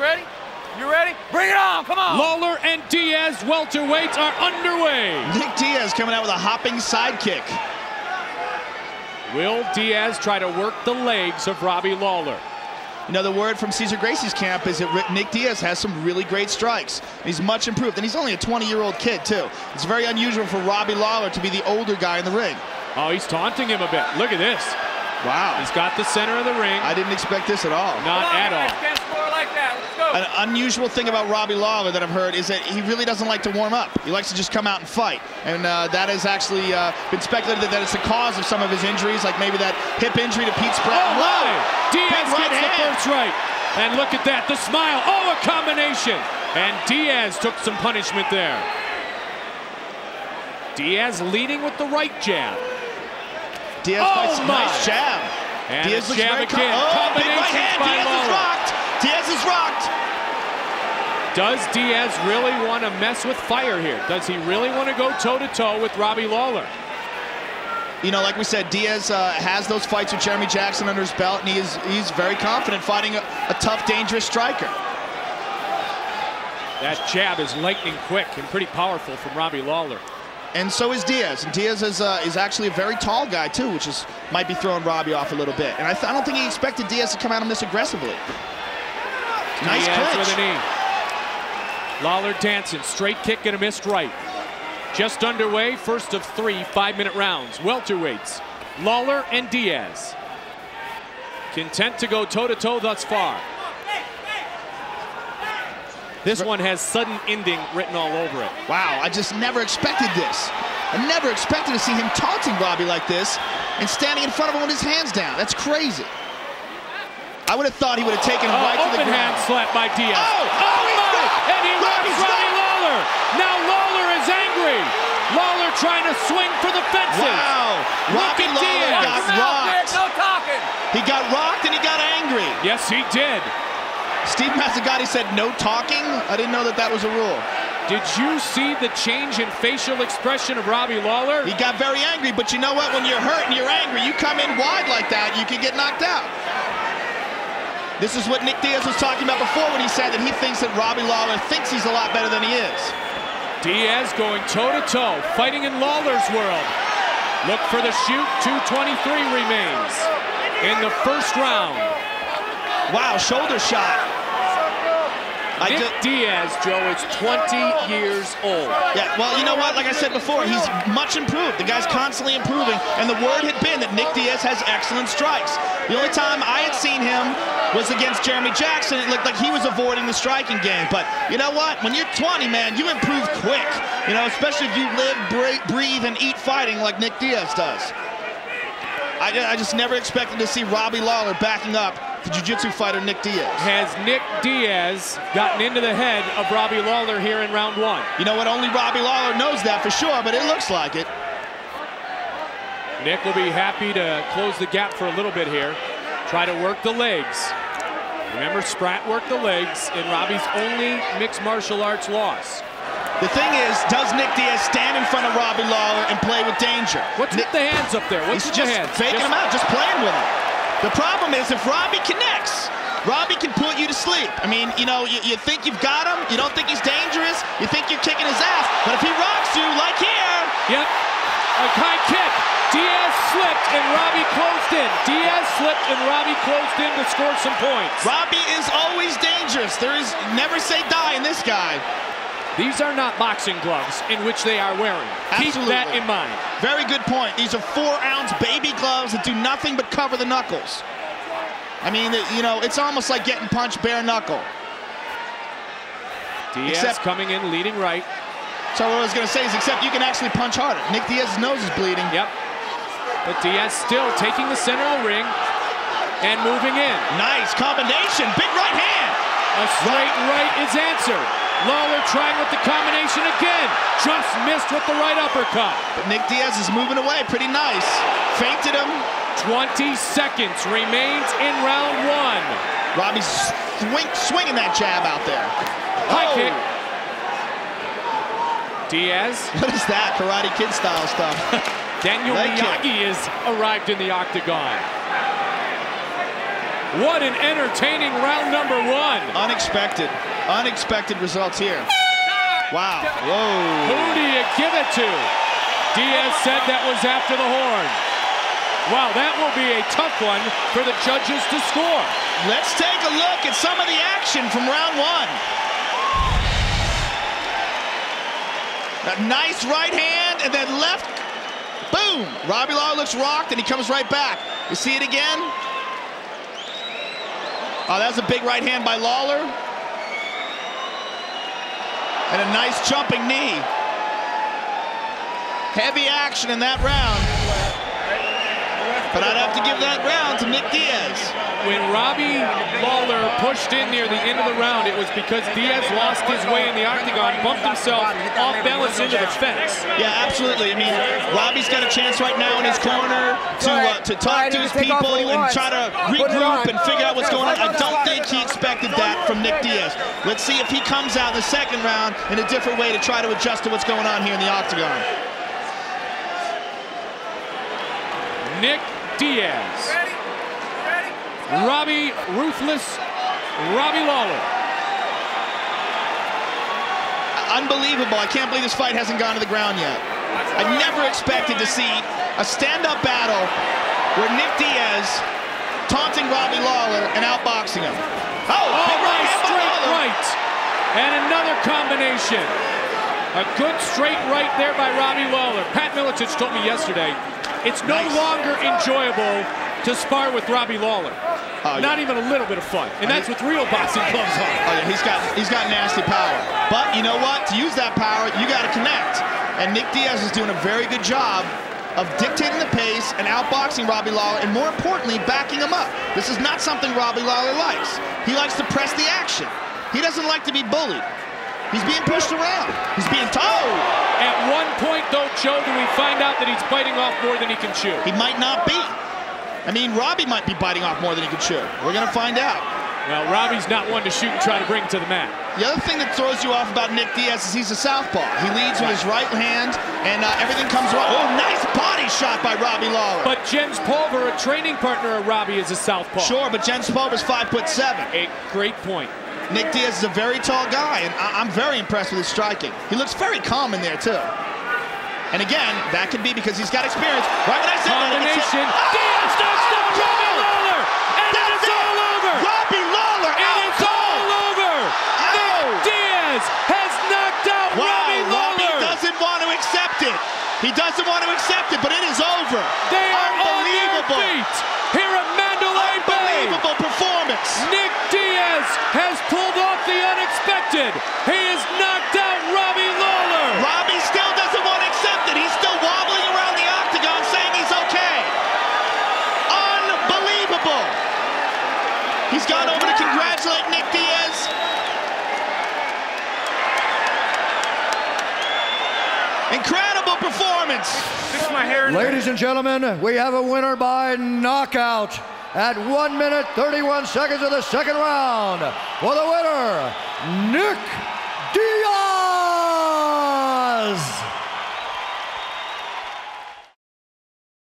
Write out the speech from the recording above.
ready? You ready? Bring it on, come on! Lawler and Diaz welterweights are underway. Nick Diaz coming out with a hopping sidekick. Will Diaz try to work the legs of Robbie Lawler? You know, the word from Cesar Gracie's camp is that Nick Diaz has some really great strikes. He's much improved, and he's only a 20-year-old kid, too. It's very unusual for Robbie Lawler to be the older guy in the ring. Oh, he's taunting him a bit. Look at this. Wow. He's got the center of the ring. I didn't expect this at all. Not at all. Can't score like that. Let's go. An unusual thing about Robbie Lawler that I've heard is that he really doesn't like to warm up. He likes to just come out and fight. And that has actually been speculated that it's the cause of some of his injuries, like maybe that hip injury to Pete Spratt. Oh, my! Diaz Big right gets the hand. first right. And look at that, the smile. Oh, a combination. And Diaz took some punishment there. Diaz leading with the right jab. Diaz fights a nice jab. And Diaz a jab again. Oh, big right Combinations hand. by Diaz is Lawler. rocked. Diaz is rocked. Does Diaz really want to mess with fire here? Does he really want to go toe-to-toe with Robbie Lawler? You know, like we said, Diaz has those fights with Jeremy Jackson under his belt, and he's very confident fighting a tough, dangerous striker. That jab is lightning quick and pretty powerful from Robbie Lawler. And so is Diaz. And Diaz is actually a very tall guy, too, which might be throwing Robbie off a little bit. And I don't think he expected Diaz to come at him this aggressively. Nice Diaz clinch. with a knee. Lawler dancing, straight kick and a missed right. Just underway, first of 3 5-minute rounds. Welterweights, Lawler and Diaz. Content to go toe-to-toe thus far. This one has sudden ending written all over it. Wow, I just never expected this. I never expected to see him taunting Robbie like this and standing in front of him with his hands down. That's crazy. I would have thought he would have taken him right to the ground. Open hand slap by Diaz. Oh, my! And he rocks Robbie Lawler. Now Lawler is angry. Lawler trying to swing for the fences. Wow. Robbie Lawler got rocked. No talking. He got rocked and he got angry. Yes, he did. Steve Mazzagatti said no talking. I didn't know that that was a rule. Did you see the change in facial expression of Robbie Lawler? He got very angry, but you know what? When you're hurt and you're angry, you come in wide like that, you can get knocked out. This is what Nick Diaz was talking about before when he said that he thinks that Robbie Lawler thinks he's a lot better than he is. Diaz going toe-to-toe, fighting in Lawler's world. Look for the shoot, 2:23 remains in the first round. Wow, shoulder shot. Nick Diaz, Joe, is 20 years old. Yeah, well, you know what? Like I said before, he's much improved. The guy's constantly improving, and the word had been that Nick Diaz has excellent strikes. The only time I had seen him was against Jeremy Jackson. It looked like he was avoiding the striking game. But you know what? When you're 20, man, you improve quick. You know, especially if you live, breathe, and eat fighting like Nick Diaz does. I just never expected to see Robbie Lawler backing up the jiu-jitsu fighter Nick Diaz. Has Nick Diaz gotten into the head of Robbie Lawler here in round 1? You know what? Only Robbie Lawler knows that for sure, but it looks like it. Nick will be happy to close the gap for a little bit here. Try to work the legs. Remember, Spratt worked the legs in Robbie's only mixed martial arts loss. The thing is, does Nick Diaz stand in front of Robbie Lawler and play with danger? What's with the hands up there? What's with the hands? He's just faking him out, just playing with him. The problem is if Robbie connects, Robbie can put you to sleep. I mean, you know, you think you've got him, you don't think he's dangerous, you think you're kicking his ass, but if he rocks you, like here. Yep, a high kick. Diaz slipped and Robbie closed in. Diaz slipped and Robbie closed in to score some points. Robbie is always dangerous. There is never say die in this guy. These are not boxing gloves in which they are wearing. Absolutely. Keep that in mind. Very good point. These are 4-ounce baby gloves that do nothing but cover the knuckles. I mean, you know, it's almost like getting punched bare knuckle. Diaz coming in, leading right. So what I was going to say is, except you can actually punch harder. Nick Diaz's nose is bleeding. Yep. But Diaz still taking the center of the ring and moving in. Nice combination. Big right hand. A straight right is answered. Lawler trying with the combination again. Just missed with the right uppercut. But Nick Diaz is moving away pretty nice. Feinted him. 20 seconds remains in round 1. Robbie's swinging that jab out there. High kick. Diaz. What is that? Karate Kid style stuff. Daniel Miyagi has arrived in the octagon. What an entertaining round number one. Unexpected results here. Wow. Whoa. Who do you give it to? Diaz said that was after the horn. Wow, that will be a tough one for the judges to score. Let's take a look at some of the action from round one. A nice right hand and then left. Boom. Robbie Lawler looks rocked and he comes right back. You see it again? Oh, that was a big right hand by Lawler. And a nice jumping knee. Heavy action in that round. But I'd have to give that round to Nick Diaz. When Robbie Lawler pushed in near the end of the round, it was because Diaz lost his way in the octagon, bumped himself off balance into the fence. Yeah, absolutely. I mean, Robbie's got a chance right now in his corner to talk to his people and try to regroup and figure out what's going on. I don't think he expected that from Nick Diaz. Let's see if he comes out in the second round in a different way to try to adjust to what's going on here in the octagon. Nick Diaz. Ruthless Robbie Lawler. Unbelievable. I can't believe this fight hasn't gone to the ground yet. I never expected to see a stand-up battle where Nick Diaz taunting Robbie Lawler and outboxing him. Oh, nice straight right. And another combination. A good straight right there by Robbie Lawler. Pat Miletich told me yesterday, it's no longer enjoyable to spar with Robbie Lawler. Not even a little bit of fun. And that's with real boxing gloves on. Oh yeah, he's got nasty power. But you know what? To use that power, you got to connect. And Nick Diaz is doing a very good job of dictating the pace and outboxing Robbie Lawler, and more importantly, backing him up. This is not something Robbie Lawler likes. He likes to press the action. He doesn't like to be bullied. He's being pushed around. He's being towed. At one point, though, Joe, do we find out that he's biting off more than he can chew? He might not be. I mean, Robbie might be biting off more than he can chew. We're going to find out. Well, Robbie's not one to shoot and try to bring to the mat. The other thing that throws you off about Nick Diaz is he's a southpaw. He leads with his right hand, and everything comes right. Oh, nice body shot by Robbie Lawler. But Jens Pulver, a training partner of Robbie, is a southpaw. Sure, but Jens Pulver's 5'7". A great point. Nick Diaz is a very tall guy, and I'm very impressed with his striking. He looks very calm in there, too. And again, that could be because he's got experience. Right when I said combination. Diaz knocks down Robbie Lawler, and it's all over. Robbie Lawler, and it's all over. Nick Diaz has knocked out Robbie Lawler. Robbie doesn't want to accept it. He doesn't want to accept it, but it is over. They are on their feet here at Mandalay Bay. Unbelievable performance. Nick Diaz has pulled off the unexpected. He has knocked out Robbie Lawler. Robbie still doesn't want to accept it. He's still wobbling around the octagon saying he's okay. Unbelievable. He's gone over to congratulate Nick Diaz. Incredible performance. Ladies and gentlemen, we have a winner by knockout at 1 minute 31 seconds of the second round. For the winner, Nick Diaz.